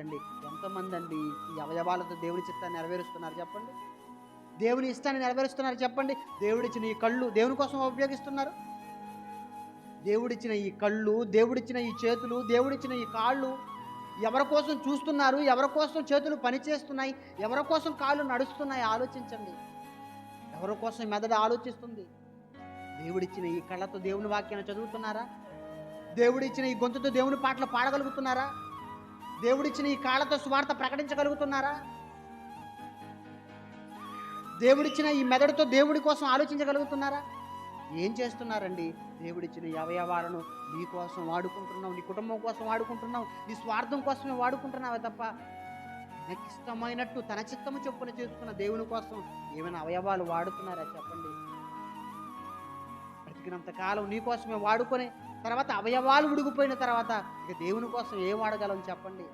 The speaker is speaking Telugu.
చేస్తున్నారండి? ఎంతమంది అండి ఈ అవయవాలతో దేవుని చిత్తాన్ని నెరవేరుస్తున్నారు చెప్పండి? దేవుని ఇష్టాన్ని నెరవేరుస్తున్నారు చెప్పండి? దేవుడిచ్చిన ఈ కళ్ళు దేవుని కోసం ఉపయోగిస్తున్నారు. దేవుడిచ్చిన ఈ కళ్ళు, దేవుడిచ్చిన ఈ చేతులు, దేవుడిచ్చిన ఈ కాళ్ళు ఎవరి కోసం చూస్తున్నారు? ఎవరి కోసం చేతులు పనిచేస్తున్నాయి? ఎవరి కోసం కాళ్ళు నడుస్తున్నాయి? ఆలోచించండి. ఎవరి కోసం ఈ మెదడు ఆలోచిస్తుంది? దేవుడిచ్చిన ఈ కళ్ళతో దేవుని వాక్యాన్ని చదువుతున్నారా? దేవుడిచ్చిన ఈ గొంతుతో దేవుని పాటలు పాడగలుగుతున్నారా? దేవుడిచ్చిన ఈ కాళ్ళతో సువార్త ప్రకటించగలుగుతున్నారా? దేవుడిచ్చిన ఈ మెదడుతో దేవుడి కోసం ఆలోచించగలుగుతున్నారా? ఏం చేస్తున్నారండి? దేవుడిచ్చిన ఈ అవయవాలను నీ కోసం వాడుకుంటున్నావు, నీ కుటుంబం కోసం వాడుకుంటున్నావు, నీ స్వార్థం కోసమే వాడుకుంటున్నావే తప్ప తనకిష్టమైనట్టు తన చిత్తము చొప్పున చేసుకున్న దేవుని కోసం ఏమైనా అవయవాలు వాడుతున్నారా చెప్పండి? బ్రతికినంత కాలం నీ కోసమే వాడుకొని తర్వాత అవయవాలు ఉడిగిపోయిన తర్వాత ఇక దేవుని కోసం ఏం వాడగలం చెప్పండి?